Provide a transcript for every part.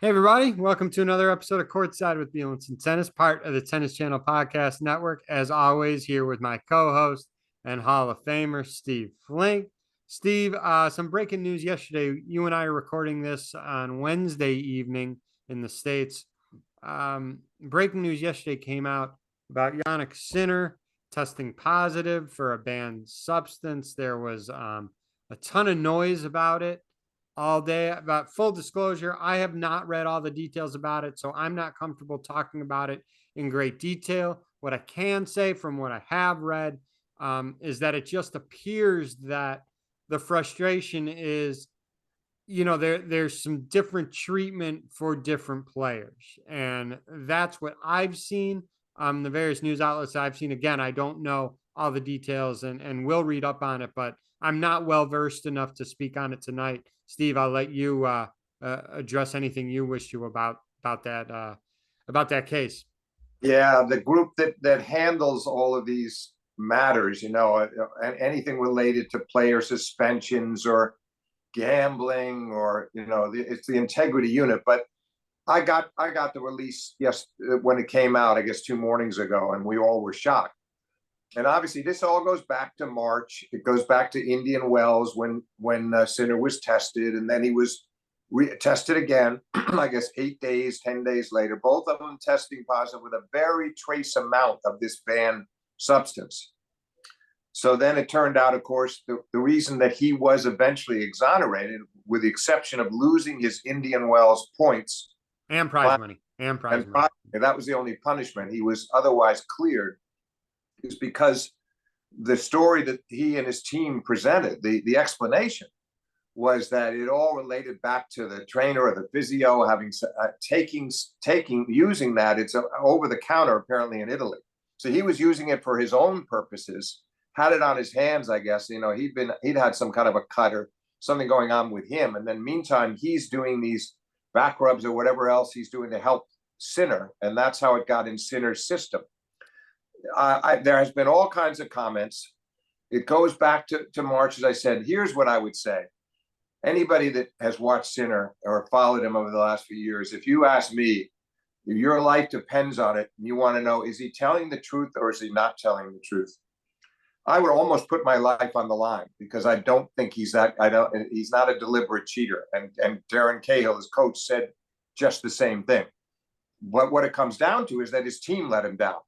Hey everybody, welcome to another episode of Courtside with Beilinson Tennis, part of the Tennis Channel Podcast Network. As always, here with my co-host and Hall of Famer, Steve Flink. Steve, some breaking news yesterday. You and I are recording this on Wednesday evening in the States. Breaking news yesterday came out about Jannik Sinner testing positive for a banned substance. There was a ton of noise about it all day. About full disclosure, I have not read all the details about it, so I'm not comfortable talking about it in great detail. What I can say from what I have read is that it just appears that the frustration is, there's some different treatment for different players, and that's what I've seen. The various news outlets I've seen. Again, I don't know all the details, and will read up on it, but I'm not well versed enough to speak on it tonight. Steve, I'll let you address anything you wish to about that case. Yeah, the group that handles all of these matters, anything related to player suspensions or gambling, or it's the integrity unit. But I got the release when it came out, I guess 2 mornings ago, and we all were shocked. And obviously, this all goes back to March. It goes back to Indian Wells when Sinner was tested, and then he was tested again, I guess 8 days, 10 days later, both of them testing positive with a very trace amount of this banned substance. So then it turned out, of course, the reason that he was eventually exonerated, with the exception of losing his Indian Wells points and prize money, that was the only punishment. He was otherwise cleared, is because the story that he and his team presented, the explanation was that it all related back to the trainer or the physio having using that. It's over the counter apparently in Italy. So he was using it for his own purposes, had it on his hands, I guess. He'd had some kind of a cut or something going on with him. And then meantime, he's doing these back rubs or whatever else he's doing to help Sinner. And that's how it got in Sinner's system. There has been all kinds of comments. It goes back to March, as I said. Here's what I would say. Anybody that has watched Sinner or followed him over the last few years, if you ask me, if your life depends on it, and you want to know, is he telling the truth or is he not telling the truth? I would almost put my life on the line, because I don't think he's not a deliberate cheater. And Darren Cahill, his coach, said just the same thing. But what it comes down to is that his team let him down.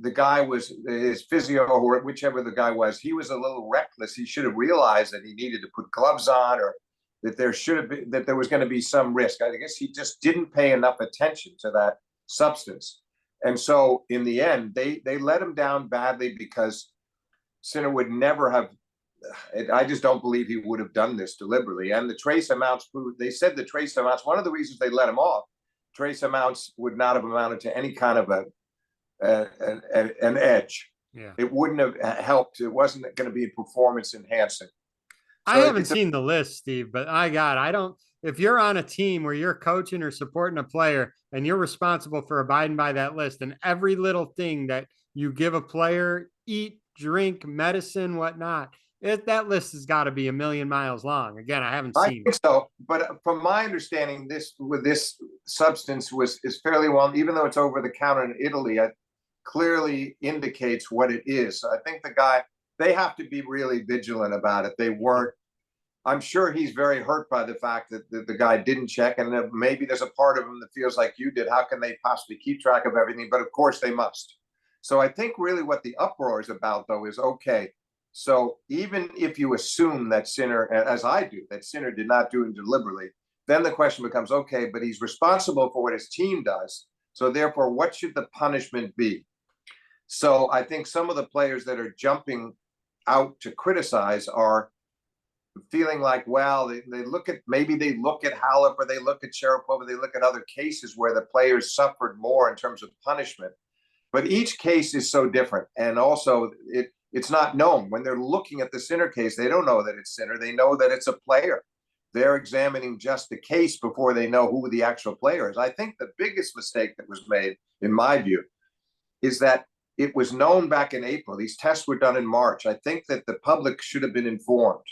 The guy was his physio, or whichever the guy was, he was a little reckless. He should have realized that he needed to put gloves on, or that there was going to be some risk. I guess he just didn't pay enough attention to that substance. And so in the end, they let him down badly, because Sinner would never have, I just don't believe he would have done this deliberately. And the trace amounts, they said the trace amounts, one of the reasons they let him off, trace amounts would not have amounted to any kind of an edge. Yeah, it wouldn't have helped. It wasn't going to be performance enhancing. I haven't seen the list, Steve, but I don't. If you're on a team where you're coaching or supporting a player and you're responsible for abiding by that list, and every little thing that you give a player, eat, drink, medicine, whatnot, that list has got to be a million miles long. Again, I haven't seen it. So, but from my understanding, this substance is fairly well, even though it's over the counter in Italy, clearly indicates what it is. So I think they have to be really vigilant about it. They weren't. I'm sure he's very hurt by the fact that the guy didn't check, and maybe there's a part of him that feels like you did. How can they possibly keep track of everything? But of course they must. So I think really what the uproar is about, though, is okay. So even if you assume that Sinner, as I do, that Sinner did not do it deliberately, then the question becomes, okay, but he's responsible for what his team does. So therefore, what should the punishment be? So I think some of the players that are jumping out to criticize are feeling like, well, they look at Halep, or they look at Sharapova, they look at other cases where the players suffered more in terms of punishment. But each case is so different. And also, it's not known. When they're looking at the Sinner case, they don't know that it's Sinner. They know that it's a player. They're examining just the case before they know who the actual player is. I think the biggest mistake that was made, in my view, is that it was known back in April. These tests were done in March. I think that the public should have been informed.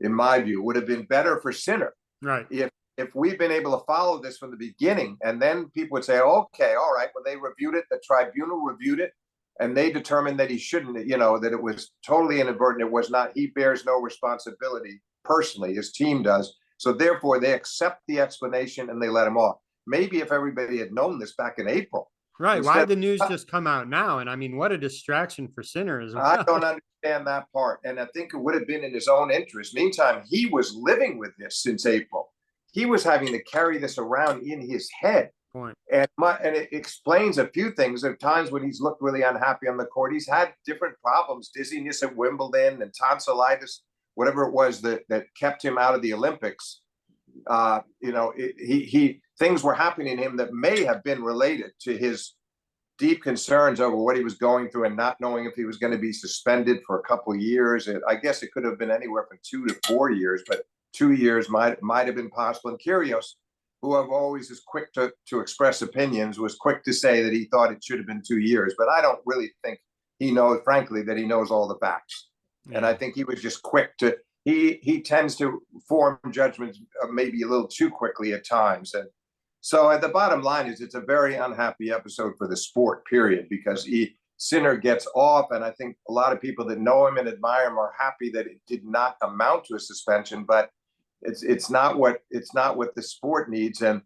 In my view, it would have been better for Sinner, right, if if we'd been able to follow this from the beginning, and then people would say, okay, all right, well, they reviewed it, the tribunal reviewed it, and they determined that he shouldn't, you know, that it was totally inadvertent. It was not, he bears no responsibility personally, his team does. So therefore, they accept the explanation and they let him off. Maybe if everybody had known this back in April. Right. Why did the news just come out now? And I mean, what a distraction for Sinner as well. I don't understand that part. And I think it would have been in his own interest. Meantime, he was living with this since April. He was having to carry this around in his head. Point. And it explains a few things. There are times when he's looked really unhappy on the court. He's had different problems, dizziness at Wimbledon and tonsillitis, whatever it was that kept him out of the Olympics. You know, things were happening to him that may have been related to his deep concerns over what he was going through and not knowing if he was going to be suspended for a couple of years. I guess it could have been anywhere from 2 to 4 years, but 2 years might have been possible. And Kyrgios, who I've always is quick to express opinions, was quick to say that he thought it should have been 2 years. But I don't really think he knows, frankly, that he knows all the facts. Yeah. And I think he was just quick to, he tends to form judgments maybe a little too quickly at times. And so the bottom line is it's a very unhappy episode for the sport, period, because Sinner gets off. And I think a lot of people that know him and admire him are happy that it did not amount to a suspension, but it's not what the sport needs. And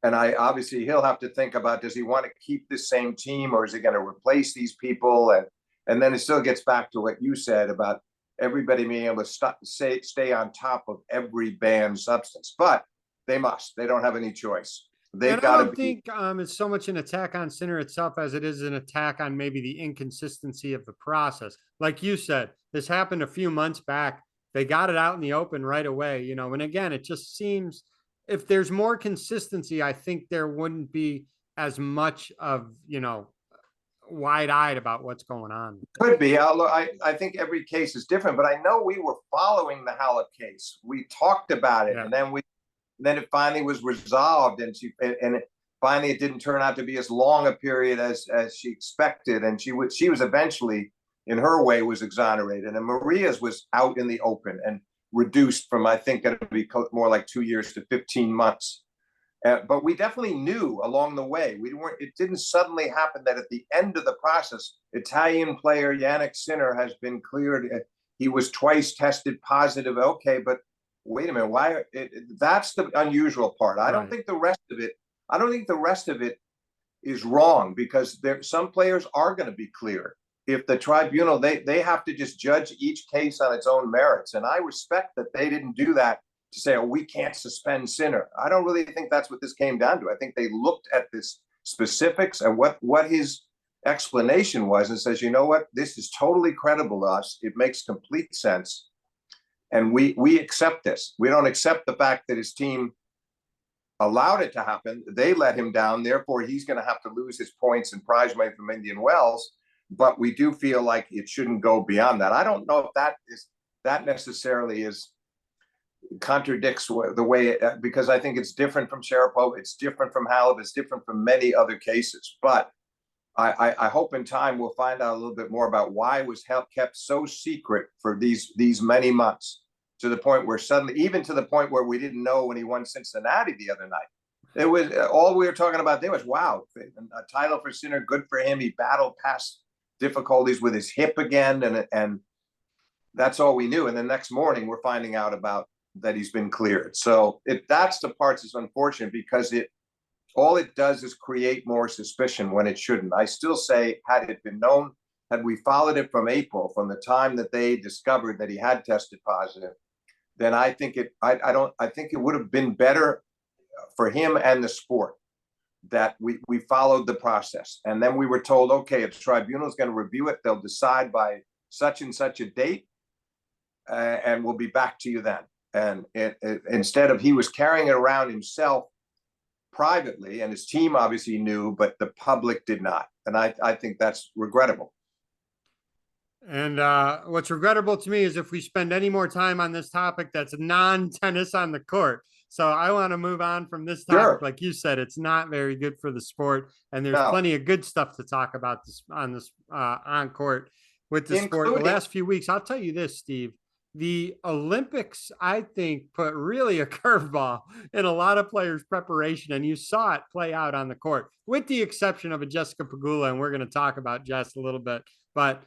I obviously he'll have to think about, does he want to keep the same team or is he going to replace these people? And then it still gets back to what you said about everybody being able to stay on top of every banned substance, but they don't have any choice. I don't think it's so much an attack on Sinner itself as it is an attack on maybe the inconsistency of the process. Like you said, this happened a few months back. They got it out in the open right away, you know, and again, it just seems if there's more consistency, I think there wouldn't be as much of, you know, wide-eyed about what's going on. Could be. I think every case is different, but I know we were following the Halep case. We talked about it, yeah. And then it finally was resolved, and finally it didn't turn out to be as long a period as she expected, and she was eventually, in her way, was exonerated, and Maria's was out in the open and reduced from, I think, going to be more like 2 years to 15 months. But we definitely knew along the way. It didn't suddenly happen that at the end of the process, Italian player Jannik Sinner has been cleared. He was twice tested positive. Okay, but wait a minute. Why? That's the unusual part. I don't think the rest of it is wrong, because some players are going to be cleared. If the tribunal, they have to just judge each case on its own merits. And I respect that they didn't do that to say, oh, we can't suspend Sinner. I don't really think that's what this came down to. I think they looked at this specifics and what his explanation was and says, you know what, this is totally credible to us. It makes complete sense. And we accept this. We don't accept the fact that his team allowed it to happen. They let him down. Therefore, he's going to have to lose his points and prize money from Indian Wells. But we do feel like it shouldn't go beyond that. I don't know if that necessarily contradicts the way because I think it's different from Sharapova, it's different from Halep, it's different from many other cases. But I hope in time we'll find out a little bit more about why it was kept so secret for these many months, to the point where suddenly, even to the point where we didn't know when he won Cincinnati the other night. It was all we were talking about there was, wow, a title for Sinner, good for him. He battled past difficulties with his hip again, and that's all we knew. And the next morning we're finding out about that he's been cleared. So that's the part that's unfortunate, because all it does is create more suspicion when it shouldn't. I still say, had it been known, had we followed it from April, from the time that they discovered that he had tested positive, then I think it would have been better for him and the sport that we followed the process. And then we were told, okay, if the tribunal is going to review it, they'll decide by such and such a date, and we'll be back to you then. And instead of, he was carrying it around himself privately, and his team obviously knew, but the public did not. And I think that's regrettable. And what's regrettable to me is if we spend any more time on this topic that's non-tennis on the court. So I want to move on from this topic. Sure. Like you said, it's not very good for the sport, and there's plenty of good stuff to talk about on court with the sport. The last few weeks, I'll tell you this, Steve. the Olympics, I think, put really a curveball in a lot of players' preparation, and you saw it play out on the court, with the exception of a Jessica Pegula, and we're going to talk about Jess a little bit. But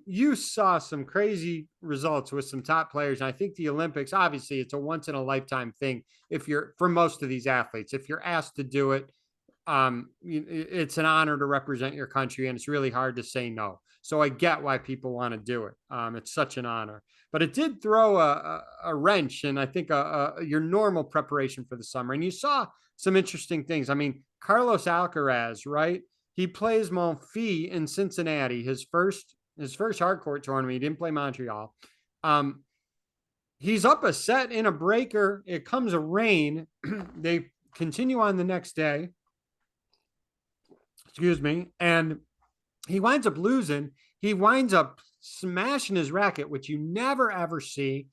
you saw some crazy results with some top players. And I think the Olympics, obviously, it's a once in a lifetime thing. If you're, for most of these athletes, if you're asked to do it, it's an honor to represent your country, and it's really hard to say no. So I get why people want to do it. It's such an honor, but it did throw a wrench in, I think, your normal preparation for the summer. And you saw some interesting things. I mean, Carlos Alcaraz, right? He plays Monfils in Cincinnati, his first hard court tournament. He didn't play Montreal. He's up a set in a breaker. It comes a rain. They continue on the next day. Excuse me. And he winds up losing. He winds up smashing his racket, which you never ever see.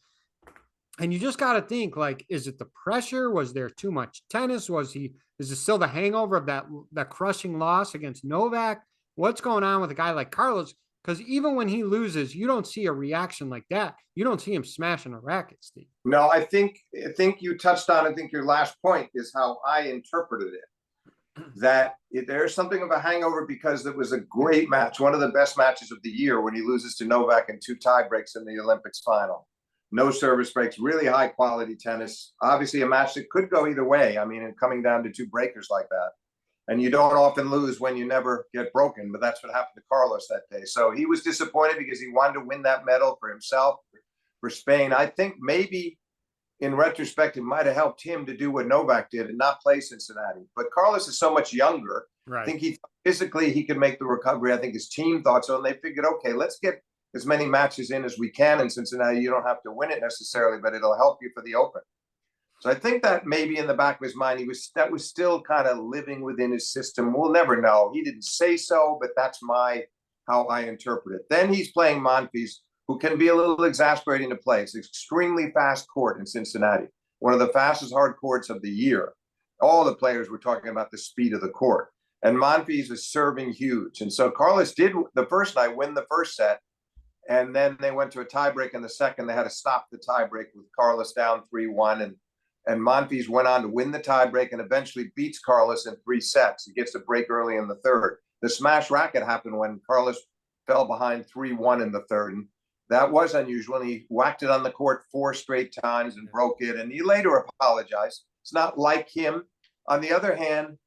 And you just got to think, like, is it the pressure? Was there too much tennis? Is it still the hangover of that crushing loss against Novak? What's going on with a guy like Carlos? Because even when he loses, you don't see a reaction like that. You don't see him smashing a racket, Steve. No, I think you touched on, I think your last point is how I interpreted it. That there's something of a hangover because it was a great match, one of the best matches of the year, when he loses to Novak in 2 tie breaks in the Olympics final. No service breaks, really high quality tennis. Obviously a match that could go either way. I mean, and coming down to 2 breakers like that. And you don't often lose when you never get broken, but that's what happened to Carlos that day. So he was disappointed because he wanted to win that medal for himself, for Spain. I think maybe in retrospect, it might have helped him to do what Novak did and not play Cincinnati. But Carlos is so much younger. Right. I think physically he could make the recovery. I think his team thought so. And they figured, okay, let's get as many matches in as we can in Cincinnati. You don't have to win it necessarily, but it'll help you for the Open. So I think that maybe in the back of his mind, that was still kind of living within his system. We'll never know. He didn't say so, but that's how I interpret it. Then he's playing Monfils, who can be a little exasperating to play. It's an extremely fast court in Cincinnati, one of the fastest hard courts of the year. All the players were talking about the speed of the court. And Monfils is serving huge. And so Carlos did the first night win the first set, and then they went to a tiebreak in the second. They had to stop the tiebreak with Carlos down 3-1, and Monfils went on to win the tiebreak and eventually beats Carlos in 3 sets. He gets a break early in the third. The smash racket happened when Carlos fell behind 3-1 in the third. And that was unusual. And he whacked it on the court 4 straight times and broke it. And he later apologized. It's not like him. On the other hand,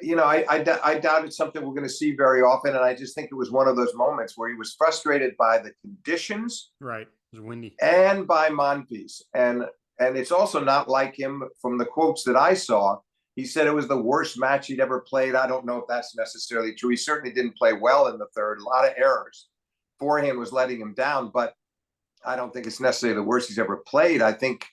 I doubt it's something we're going to see very often. And I just think it was one of those moments where he was frustrated by the conditions. Right. It was windy. And by Monfils. And it's also not like him. From the quotes that I saw, he said it was the worst match he'd ever played. I don't know if that's necessarily true. He certainly didn't play well in the third. A lot of errors. Forehand was letting him down, but I don't think it's necessarily the worst he's ever played. I think,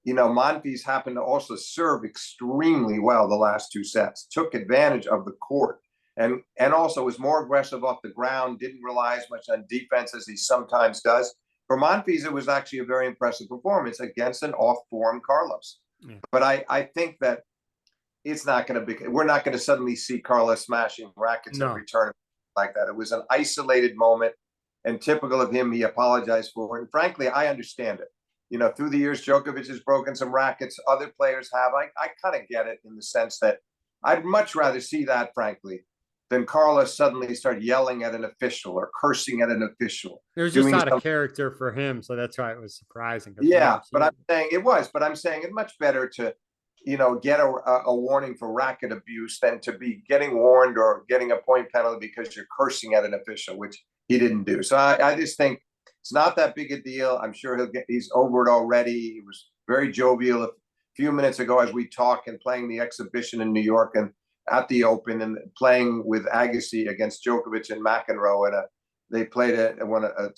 Monfils happened to also serve extremely well the last 2 sets, took advantage of the court, and also was more aggressive off the ground, didn't rely as much on defense as he sometimes does. For Monfils, it was actually a very impressive performance against an off-form Carlos. Yeah. But I think that it's not going to be. We're not going to suddenly see Carlos smashing rackets every tournament like that. It was an isolated moment, and typical of him. He apologized for it. And frankly, I understand it. Through the years, Djokovic has broken some rackets. Other players have. I kind of get it in the sense that I'd much rather see that, frankly, than Carlos suddenly start yelling at an official or cursing at an official. There's just not a character for him, so that's why it was surprising. Yeah, but I'm saying it was. But I'm saying it's much better to, get a warning for racket abuse than to be getting warned or getting a point penalty because you're cursing at an official, which he didn't do. So I just think it's not that big a deal. I'm sure he's over it already. He was very jovial a few minutes ago as we talk, and playing the exhibition in New York and at the Open, and playing with Agassi against Djokovic and McEnroe. And they played a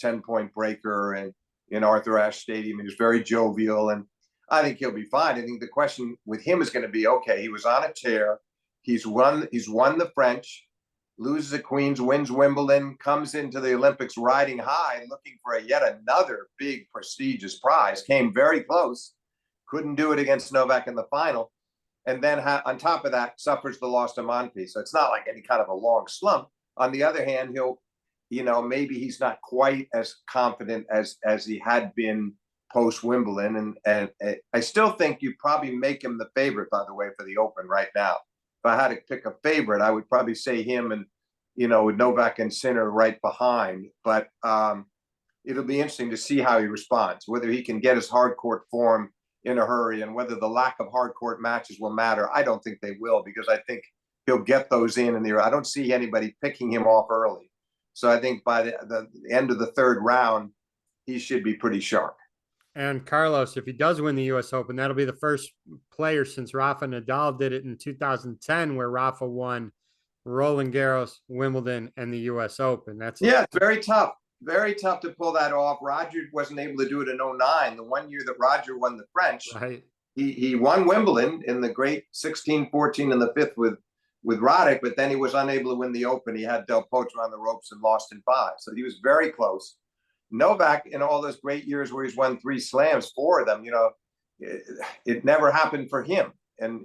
10-point breaker in Arthur Ashe Stadium. He was very jovial, and I think he'll be fine. I think the question with him is going to be, okay, he was on a tear. He's won the French, loses at Queens, wins Wimbledon, comes into the Olympics riding high, looking for yet another big prestigious prize. Came very close, couldn't do it against Novak in the final. And then on top of that, suffers the loss to Monfils. So it's not like any kind of a long slump. On the other hand, maybe he's not quite as confident as he had been post Wimbledon, and I still think you probably make him the favorite, by the way, for the Open right now. If I had to pick a favorite, I would probably say him, and with Novak and Sinner right behind. But it'll be interesting to see how he responds, whether he can get his hard court form in a hurry, and whether the lack of hard court matches will matter. I don't think they will, because I think he'll get those in, and I don't see anybody picking him off early. So I think by the end of the third round, he should be pretty sharp. And Carlos, if he does win the U.S. Open, that'll be the first player since Rafa Nadal did it in 2010, where Rafa won Roland Garros, Wimbledon, and the U.S. Open. It's very tough. Very tough to pull that off. Roger wasn't able to do it in 2009, the one year that Roger won the French. Right. He won Wimbledon in the great 16-14 in the fifth with Roddick, but then he was unable to win the Open. He had Del Potro on the ropes and lost in 5. So he was very close. Novak, in all those great years where he's won 3 slams, 4 of them, it never happened for him. And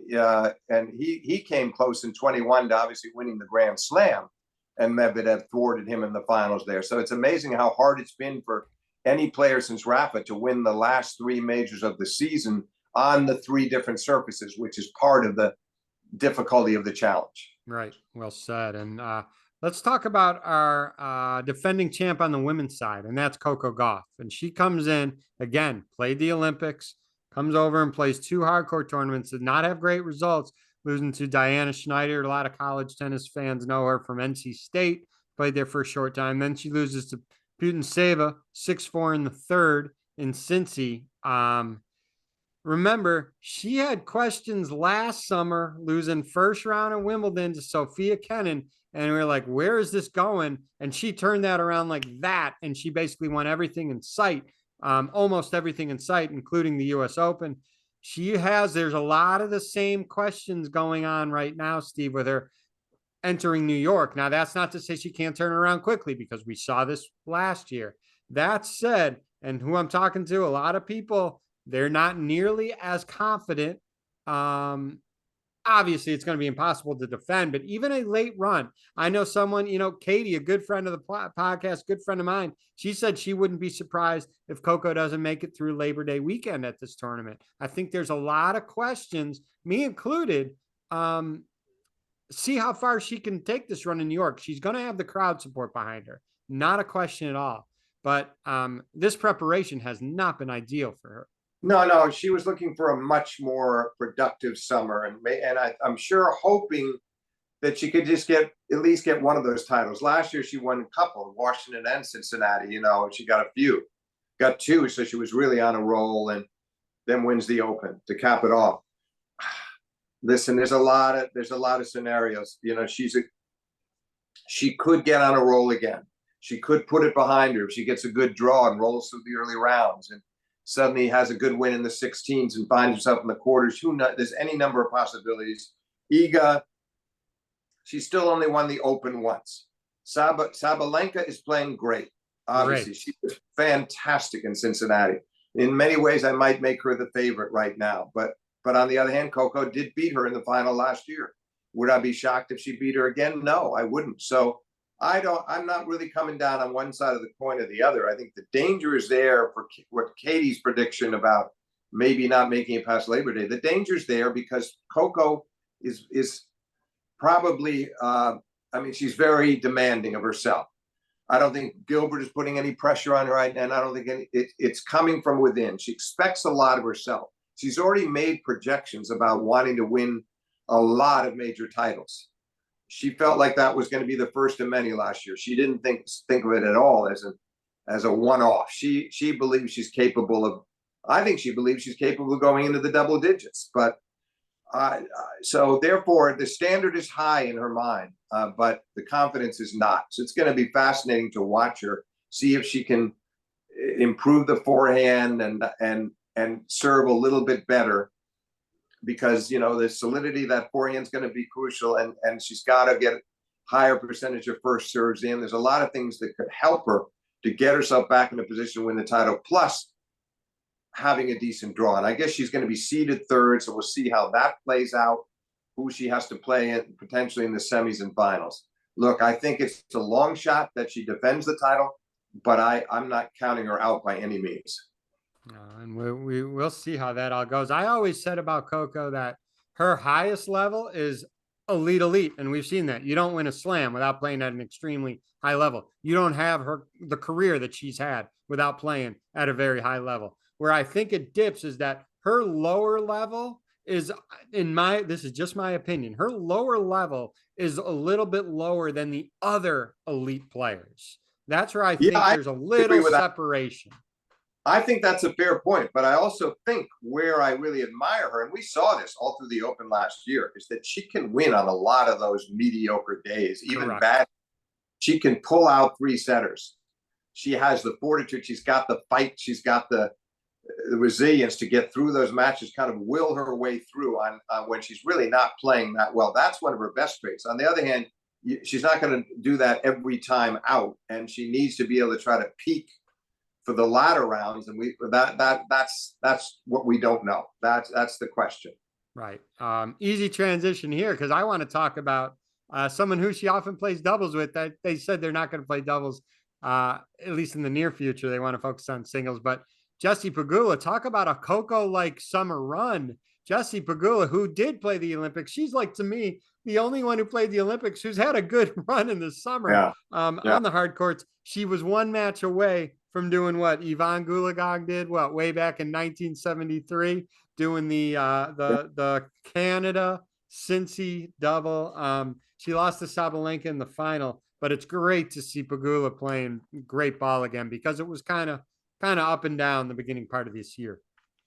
he came close in 21 to obviously winning the Grand Slam, and Medvedev thwarted him in the finals there. So it's amazing how hard it's been for any player since Rafa to win the last 3 majors of the season on the 3 different surfaces, which is part of the difficulty of the challenge. Right. Well said. And let's talk about our defending champ on the women's side, and that's Coco Gauff. And she comes in, again, played the Olympics, comes over and plays 2 hardcore tournaments, did not have great results, losing to Diana Schneider. A lot of college tennis fans know her from NC State, played there for a short time. Then she loses to Putintseva, 6-4 in the third in Cincy. Remember, she had questions last summer, losing first round of Wimbledon to Sophia Kenin. And we were like, where is this going? And she turned that around like that. And she basically won everything in sight, almost everything in sight, including the U.S. Open. There's a lot of the same questions going on right now, Steve, with her entering New York. Now, that's not to say she can't turn around quickly, because we saw this last year. That said, and who I'm talking to, a lot of people, they're not nearly as confident. Obviously, it's going to be impossible to defend, but even a late run. I know someone, Katie, a good friend of the podcast, good friend of mine, she said she wouldn't be surprised if Coco doesn't make it through Labor Day weekend at this tournament. I think there's a lot of questions, me included. See how far she can take this run in New York. She's going to have the crowd support behind her. Not a question at all. But this preparation has not been ideal for her. No, she was looking for a much more productive summer, and I'm sure hoping that she could just at least get one of those titles. Last year she won a couple, Washington and Cincinnati. She got a few, got 2, so she was really on a roll, and then wins the Open to cap it off. Listen, there's a lot of scenarios. She could get on a roll again. She could put it behind her if she gets a good draw and rolls through the early rounds, and suddenly has a good win in the 16s and finds herself in the quarters. Who knows? There's any number of possibilities. Iga, she still only won the Open once. Sabalenka is playing great. Obviously, she was fantastic in Cincinnati. In many ways, I might make her the favorite right now. But on the other hand, Coco did beat her in the final last year. Would I be shocked if she beat her again? No, I wouldn't. So I'm not really coming down on one side of the coin or the other. I think the danger is there for what Katie's prediction about maybe not making it past Labor Day. The danger is there because Coco is probably, she's very demanding of herself. I don't think Gilbert is putting any pressure on her right now, and I don't think it's coming from within. She expects a lot of herself. She's already made projections about wanting to win a lot of major titles. She felt like that was going to be the first of many last year. She didn't think of it at all as a one-off. She believes she's capable of. I think she believes she's capable of going into the double digits. But so therefore, the standard is high in her mind, but the confidence is not. So it's going to be fascinating to watch her, see if she can improve the forehand and serve a little bit better. Because the solidity of that forehand is going to be crucial, and she's got to get higher percentage of first serves in. There's a lot of things that could help her to get herself back in a position to win the title, plus having a decent draw. And I guess she's going to be seeded third, so we'll see how that plays out, who she has to play in, potentially in the semis and finals. look, I think it's a long shot that she defends the title, but I'm not counting her out by any means. And we'll see how that all goes. I always said about Coco that her highest level is elite, and we've seen that. You don't win a slam without playing at an extremely high level. You don't have the career that she's had without playing at a very high level. Where I think it dips is that her lower level is, this is just my opinion, her lower level is a little bit lower than the other elite players. That's where I think there's a little separation. I think that's a fair point, but I also think where I really admire her, and we saw this all through the Open last year, is that she can win on a lot of those mediocre days, even bad. She can pull out 3 setters. She has the fortitude. She's got the fight. She's got the resilience to get through those matches, kind of will her way through on when she's really not playing that well. That's one of her best traits. On the other hand, she's not going to do that every time out, and she needs to be able to try to peak for the latter rounds, and that's what we don't know. That's the question. Right. Easy transition here, because I want to talk about someone who she often plays doubles with. That they said they're not going to play doubles, at least in the near future. They want to focus on singles. But Jessie Pegula, talk about a Coco-like summer run. Jessie Pegula, who did play the Olympics, she's like, to me, the only one who played the Olympics who's had a good run in the summer on the hard courts. She was 1 match away from doing what Yvonne Goolagong did, way back in 1973, doing the Canada Cincy double. She lost to Sabalenka in the final, but it's great to see Pegula playing great ball again, because it was kind of up and down the beginning part of this year.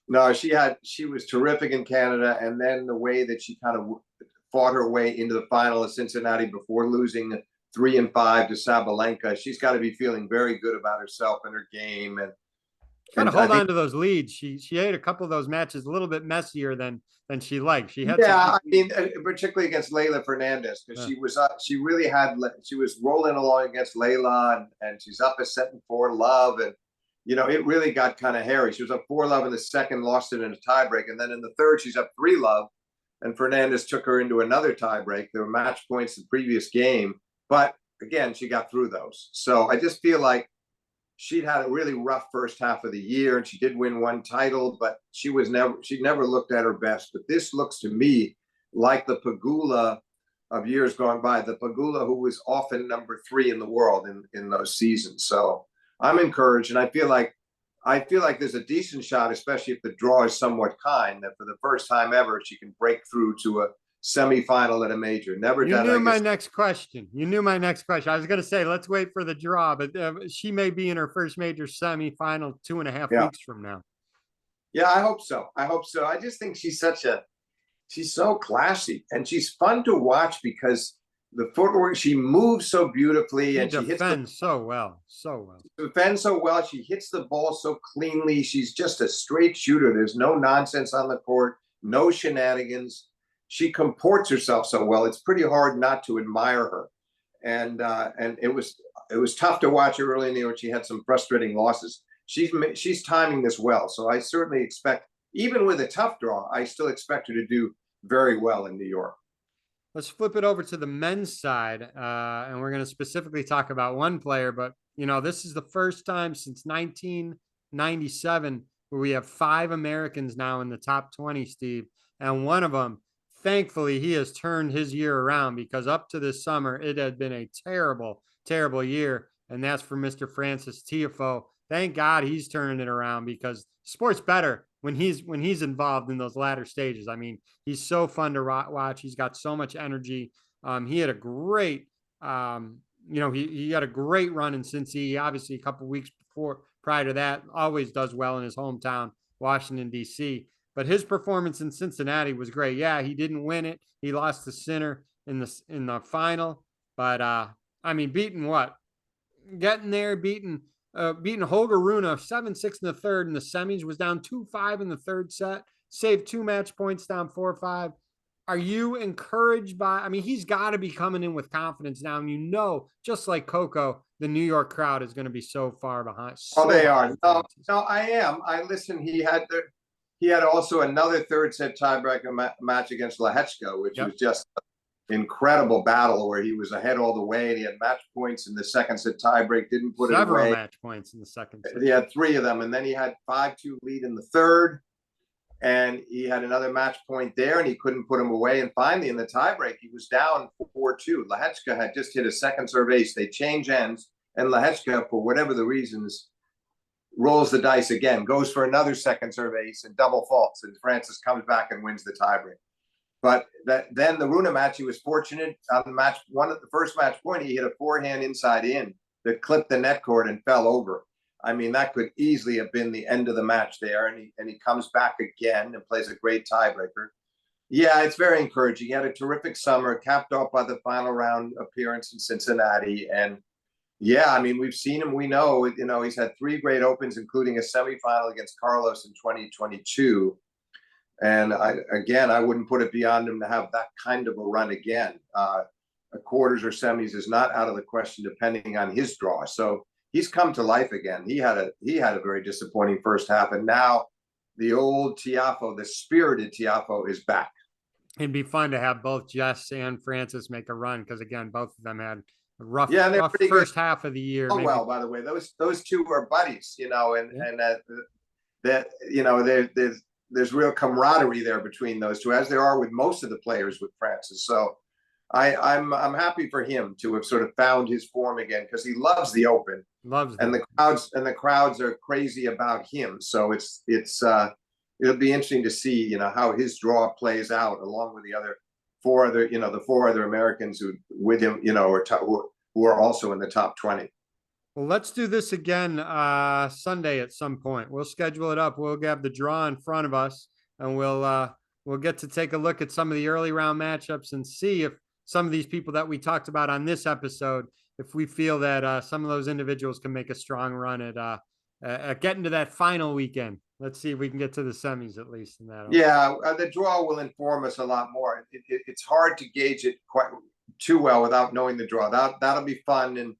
No, she was terrific in Canada, and then the way that she kind of fought her way into the final of Cincinnati before losing 3-5 to Sabalenka. She's got to be feeling very good about herself and her game, and got to hold on to those leads. She had a couple of those matches a little bit messier than she liked. She had I mean, particularly against Leylah Fernandez, because she was she was rolling along against Leylah, and she's up a 7-4 love, and it really got kind of hairy. She was up 4-love in the second, lost it in a tiebreak, and then in the third she's up 3-love, and Fernandez took her into another tiebreak. There were match points the previous game, but again, she got through those. So I just feel like she'd had a really rough first half of the year, and she did win 1 title, but she never looked at her best. But this looks to me like the Pegula of years gone by, the Pegula who was often number 3 in the world in those seasons. So I'm encouraged, and I feel like there's a decent shot, especially if the draw is somewhat kind, that for the first time ever she can break through to a semifinal at a major. Never done. You knew my next question. I was going to say, let's wait for the draw, but she may be in her first major semifinal 2.5 weeks from now. Yeah, I hope so. I just think she's so classy, and she's fun to watch because the footwork, she moves so beautifully, and she defends so well. Defends so well. She hits the ball so cleanly. She's just a straight shooter. There's no nonsense on the court, no shenanigans. She comports herself so well. It's pretty hard not to admire her. And it was tough to watch her early in the year. She had some frustrating losses. She's timing this well. So I certainly expect, even with a tough draw, I still expect her to do very well in New York. Let's flip it over to the men's side, and we're going to specifically talk about one player. But, this is the first time since 1997 where we have 5 Americans now in the top 20, Steve. And one of them, thankfully, he has turned his year around, because up to this summer, it had been a terrible, terrible year. And that's for Mr. Francis Tiafoe. Thank God he's turning it around, because sport's better when he's involved in those latter stages. I mean, he's so fun to watch. He's got so much energy. He had a great, he had a great run in Cincy. Obviously, a couple of weeks prior to that, always does well in his hometown, Washington, D.C. But his performance in Cincinnati was great. Yeah, he didn't win it. He lost to Sinner in the final. But beating Holger Rune 7-6 in the third in the semis, was down 2-5 in the third set, saved 2 match points, down 4-5. Are you encouraged by, he's got to be coming in with confidence now, and just like Coco, the New York crowd is going to be so far behind. They are. No, I am. He had also another third set tiebreaker match against Lehechka, which was just incredible battle where he was ahead all the way and he had match points in the second set tiebreak, didn't put it away. Several match points in the second set. He had 3 of them, and then he had 5-2 lead in the third, and he had another match point there, and he couldn't put him away. And finally, in the tiebreak, he was down 4-2. Lehechka had just hit a second serve ace. They change ends, and Lehechka, for whatever the reasons, rolls the dice again, goes for another second serve ace and double faults, and Francis comes back and wins the tiebreak. But then the Rune match, he was fortunate on the match one at the first match point. He hit a forehand inside in that clipped the net cord and fell over. I mean, that could easily have been the end of the match there. And he comes back again and plays a great tiebreaker. Yeah, it's very encouraging. He had a terrific summer, capped off by the final round appearance in Cincinnati. And yeah, I mean, we've seen him. We know, he's had 3 great opens, including a semifinal against Carlos in 2022. And I wouldn't put it beyond him to have that kind of a run again. Quarters or semis is not out of the question, depending on his draw. So he's come to life again. He had a very disappointing first half, and now the old Tiafoe, the spirited Tiafoe, is back. It'd be fun to have both Jess and Francis make a run because, again, both of them had a rough first half of the year. Oh, well, by the way, those two are buddies, there's real camaraderie there between those two, as there are with most of the players with Francis. So I'm happy for him to have sort of found his form again, because he loves the Open, and the crowds are crazy about him. So it'll be interesting to see how his draw plays out, along with the four other Americans who with him who are also in the top 20. Well, let's do this again Sunday at some point. We'll schedule it up. We'll have the draw in front of us, and we'll get to take a look at some of the early round matchups and see if some of these people that we talked about on this episode, if we feel that some of those individuals can make a strong run at getting to that final weekend. Let's see if we can get to the semis at least in that. Yeah, the draw will inform us a lot more. It's hard to gauge it quite too well without knowing the draw. That'll be fun, and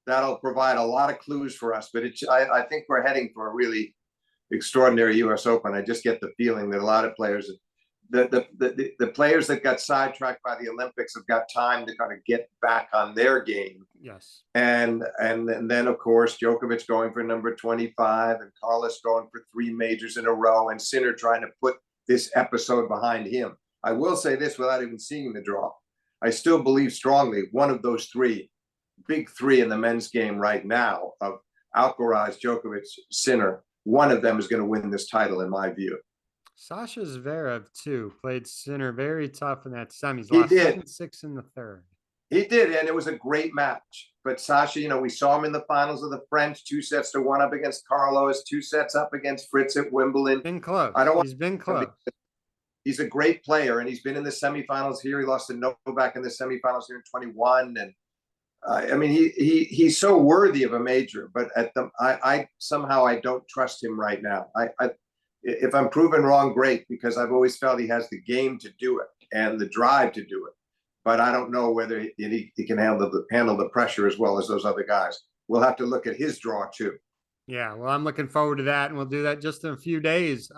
that'll provide a lot of clues for us. But I think we're heading for a really extraordinary U.S. Open. I just get the feeling that a lot of players, the players that got sidetracked by the Olympics, have got time to kind of get back on their game. Yes. And then, of course, Djokovic going for number 25, and Carlos going for 3 majors in a row, and Sinner trying to put this episode behind him. I will say this without even seeing the draw. I still believe strongly one of those big 3 in the men's game right now, of Alcaraz, Djokovic, Sinner, one of them is going to win this title, in my view. Sasha Zverev, too, played Sinner very tough in that semis. He did. 7-6 in the third. He did, and it was a great match. But Sasha, we saw him in the finals of the French, 2-1 up against Carlos, 2 sets up against Fritz at Wimbledon. Been close. He's been close. He's a great player, and he's been in the semifinals here. He lost to Novak in the semifinals here in 21, and I mean, he's so worthy of a major. But I somehow don't trust him right now. If I'm proven wrong, great, because I've always felt he has the game to do it and the drive to do it. But I don't know whether he can handle the pressure as well as those other guys. We'll have to look at his draw too. Yeah, well, I'm looking forward to that, and we'll do that just in a few days.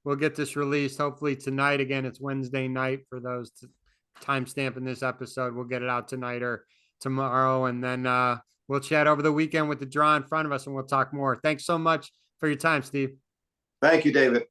We'll get this released hopefully tonight. Again, it's Wednesday night for those timestamp in this episode. We'll get it out tonight or tomorrow, and then we'll chat over the weekend with the draw in front of us, and we'll talk more. Thanks so much for your time, Steve. Thank you, David.